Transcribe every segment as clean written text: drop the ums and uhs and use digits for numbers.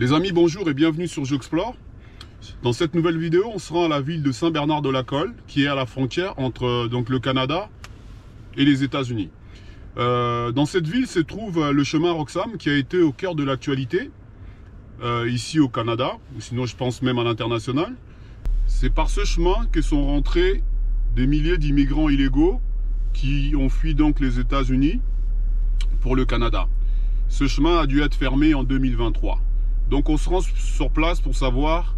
Les amis, bonjour et bienvenue sur J'Explore. Dans cette nouvelle vidéo, on se rend à la ville de Saint-Bernard-de-la-Colle, qui est à la frontière entre le Canada et les États-Unis. Dans cette ville se trouve le chemin Roxham, qui a été au cœur de l'actualité, ici au Canada, ou sinon je pense même à l'international. C'est par ce chemin que sont rentrés des milliers d'immigrants illégaux qui ont fui donc les États-Unis pour le Canada. Ce chemin a dû être fermé en 2023. Donc on se rend sur place pour savoir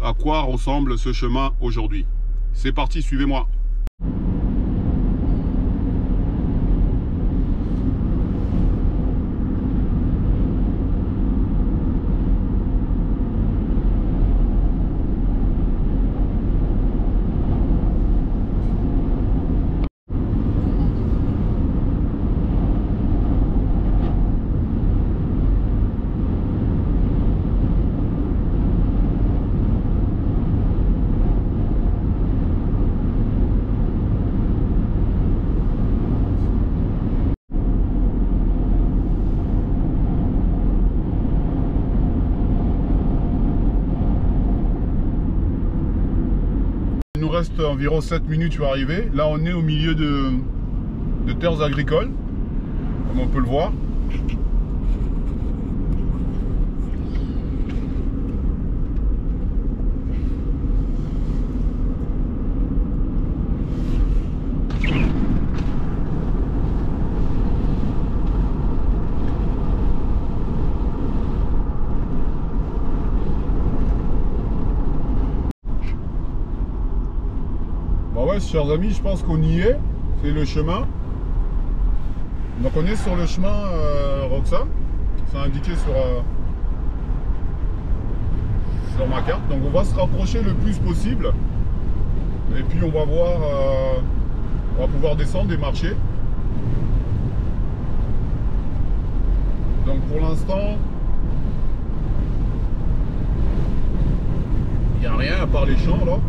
à quoi ressemble ce chemin aujourd'hui. C'est parti, suivez-moi. Il nous reste environ 7 minutes pour arriver. Là, on est au milieu de terres agricoles, comme on peut le voir. Bah ouais, chers amis, je pense qu'on y est. C'est le chemin. Donc on est sur le chemin Roxham. C'est indiqué sur ma carte. Donc on va se rapprocher le plus possible. Et puis on va voir, on va pouvoir descendre et marcher. Donc pour l'instant, il n'y a rien à part les champs là.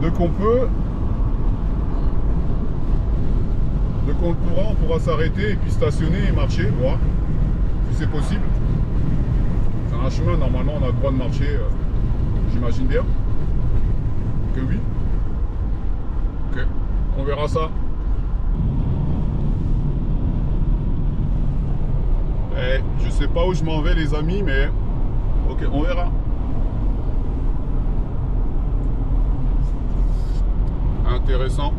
Dès qu'on le pourra, on pourra s'arrêter et puis stationner et marcher, voir si c'est possible. C'est un chemin, normalement on a le droit de marcher, j'imagine bien que oui. Ok, on verra ça. Je sais pas où je m'en vais les amis, mais ok, on verra. Intéressant.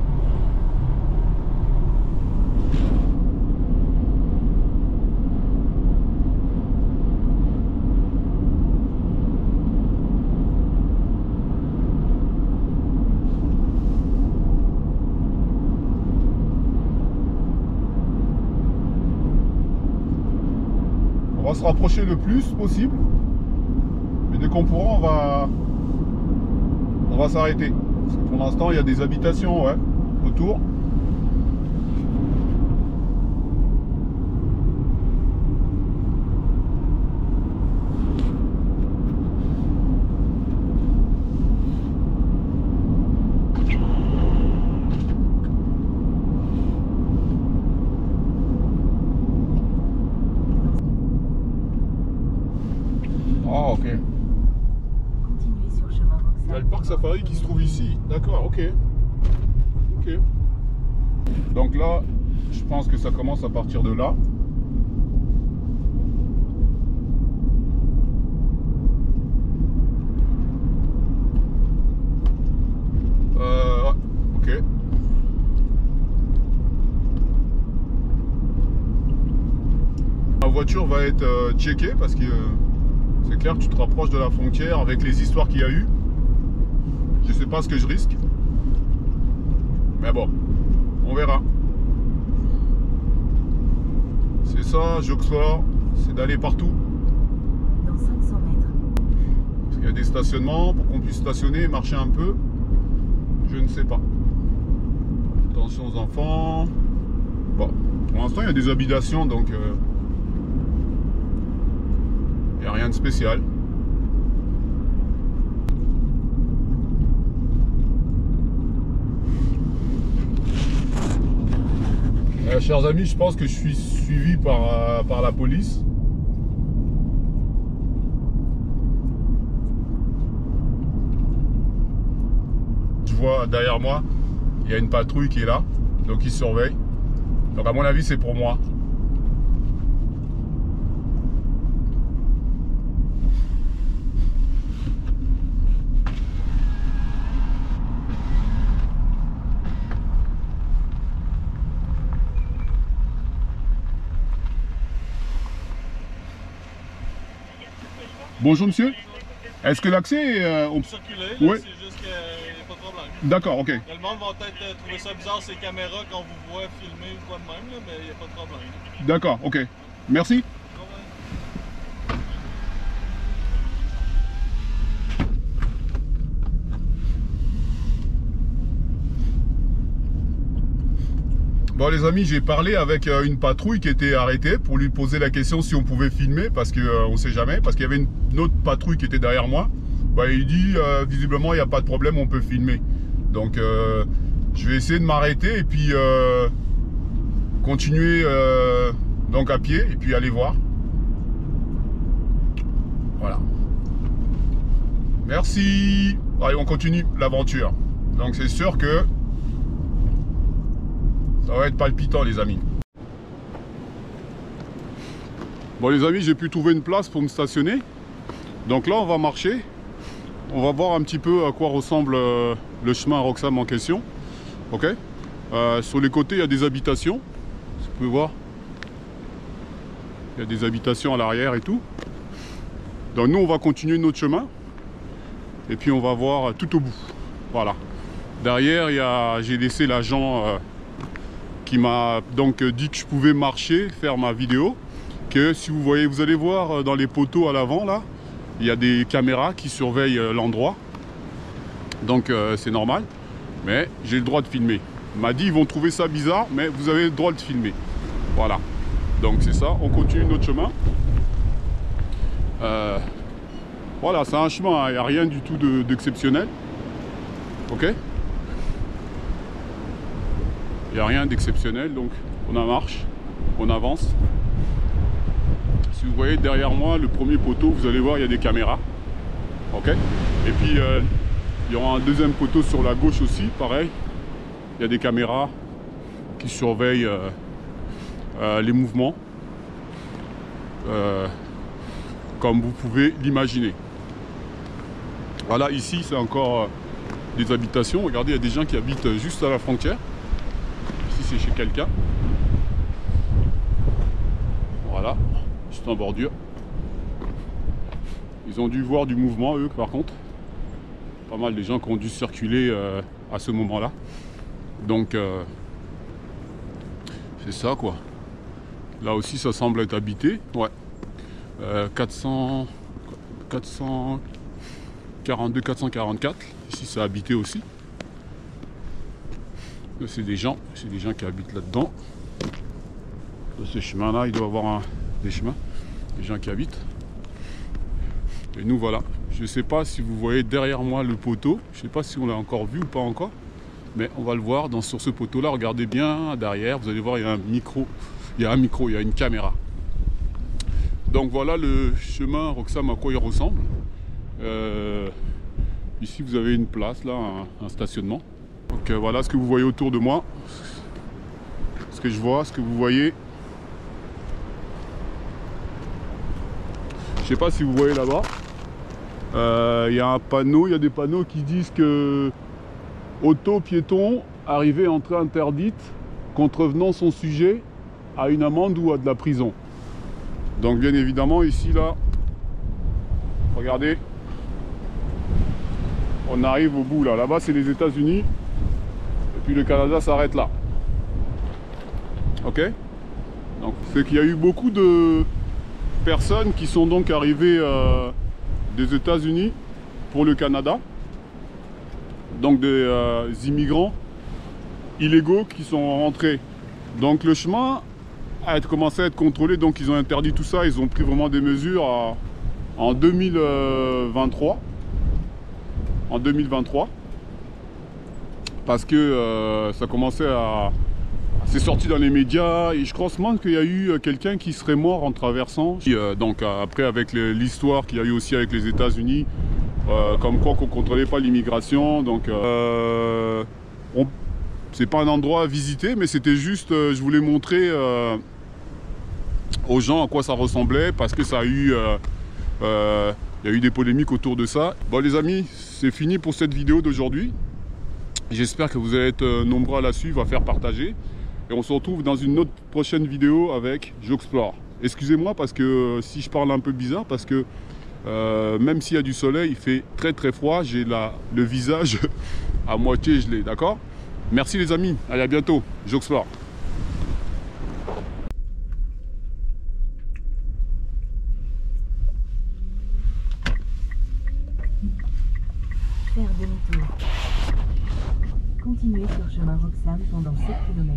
On va se rapprocher le plus possible, mais dès qu'on pourra, on va s'arrêter. Parce que pour l'instant, il y a des habitations autour. Ah, ok. Il y a le parc safari qui se trouve ici. D'accord, ok. Ok. Donc là, je pense que ça commence à partir de là. Ok. La voiture va être checkée parce que c'est clair que tu te rapproches de la frontière avec les histoires qu'il y a eu. Je sais pas ce que je risque. Mais bon, on verra. C'est ça, J'Explore, c'est d'aller partout. Dans 500 mètres. Parce qu'il y a des stationnements pour qu'on puisse stationner et marcher un peu. Je ne sais pas. Attention aux enfants. Bon, pour l'instant, il y a des habitations, donc Rien de spécial. Chers amis, je pense que je suis suivi par la police. Je vois derrière moi, il y a une patrouille qui est là, donc ils surveillent. Donc à mon avis, c'est pour moi. Bonjour monsieur, est-ce que l'accès est... On peut circuler, oui. C'est juste qu'il n'y a pas de problème. D'accord, ok. Le monde va peut-être trouver ça bizarre ces caméras quand vous voit filmer ou quoi de même, là, mais il n'y a pas de problème. D'accord, ok. Merci. Bon les amis, j'ai parlé avec une patrouille qui était arrêtée pour lui poser la question si on pouvait filmer parce que on sait jamais, parce qu'il y avait une autre patrouille qui était derrière moi. Bah, il dit visiblement il n'y a pas de problème, on peut filmer. Donc je vais essayer de m'arrêter et puis continuer donc à pied et puis aller voir. Voilà. Merci. Allez, on continue l'aventure. Donc c'est sûr que ça va être palpitant les amis. Bon les amis, j'ai pu trouver une place pour me stationner. Donc là on va marcher. On va voir un petit peu à quoi ressemble le chemin Roxham en question. Ok. Sur les côtés il y a des habitations. Vous pouvez voir. Il y a des habitations à l'arrière et tout. Donc nous on va continuer notre chemin. Et puis on va voir tout au bout. Voilà. Derrière j'ai laissé l'agent qui m'a donc dit que je pouvais marcher, faire ma vidéo, que si vous voyez, vous allez voir dans les poteaux à l'avant là, il y a des caméras qui surveillent l'endroit, donc c'est normal, mais j'ai le droit de filmer. Il m'a dit ils vont trouver ça bizarre, mais vous avez le droit de filmer. Voilà, donc c'est ça, on continue notre chemin. Voilà, c'est un chemin, il n'y a rien du tout d'exceptionnel. Ok. Il n'y a rien d'exceptionnel, donc on en marche, on avance. Si vous voyez derrière moi le premier poteau, vous allez voir il y a des caméras. Ok. Et puis il y aura un deuxième poteau sur la gauche aussi, pareil. Il y a des caméras qui surveillent les mouvements, comme vous pouvez l'imaginer. Voilà, ici c'est encore des habitations. Regardez, il y a des gens qui habitent juste à la frontière. C'est chez quelqu'un. Voilà, juste en bordure. Ils ont dû voir du mouvement, eux, par contre. Pas mal de gens qui ont dû circuler à ce moment-là. Donc, c'est ça, quoi. Là aussi, ça semble être habité. Ouais. 442, 444. Ici, c'est habité aussi. C'est des gens qui habitent là-dedans. Ce chemin-là, il doit y avoir des chemins, des gens qui habitent. Et nous voilà. Je ne sais pas si vous voyez derrière moi le poteau. Je ne sais pas si on l'a encore vu ou pas encore. Mais on va le voir sur ce poteau-là. Regardez bien derrière. Vous allez voir, il y a un micro. Il y a une caméra. Donc voilà le chemin Roxham, à quoi il ressemble. Ici, vous avez une place, là, un stationnement. Donc voilà ce que vous voyez autour de moi, ce que je vois, ce que vous voyez. Je sais pas si vous voyez là-bas, il y a un panneau, il y a des panneaux qui disent que auto piéton, arrivée entrée interdite, contrevenant son sujet à une amende ou à de la prison. Donc bien évidemment ici là, regardez, on arrive au bout là, là-bas c'est les États-Unis. Puis le Canada s'arrête là. Ok. Donc c'est qu'il y a eu beaucoup de personnes qui sont donc arrivées des États-Unis pour le Canada. Donc des immigrants illégaux qui sont rentrés. Donc le chemin a commencé à être contrôlé, donc ils ont interdit tout ça, ils ont pris vraiment des mesures en 2023. En 2023. Parce que ça commençait à... C'est sorti dans les médias et je pense même qu'il y a eu quelqu'un qui serait mort en traversant. Donc après avec l'histoire qu'il y a eu aussi avec les États-Unis, comme quoi qu'on ne contrôlait pas l'immigration. Donc c'est pas un endroit à visiter, mais c'était juste, je voulais montrer aux gens à quoi ça ressemblait parce que ça a eu... il y a eu des polémiques autour de ça. Bon les amis, c'est fini pour cette vidéo d'aujourd'hui. J'espère que vous allez être nombreux à la suivre, à faire partager. Et on se retrouve dans une autre prochaine vidéo avec J'Explore. Excusez-moi parce que si je parle un peu bizarre, parce que même s'il y a du soleil, il fait très très froid. J'ai le visage à moitié gelé, d'accord? Merci les amis, allez à bientôt, J'Explore. Faire demi-tour. Continuez sur chemin Roxham pendant 7 km.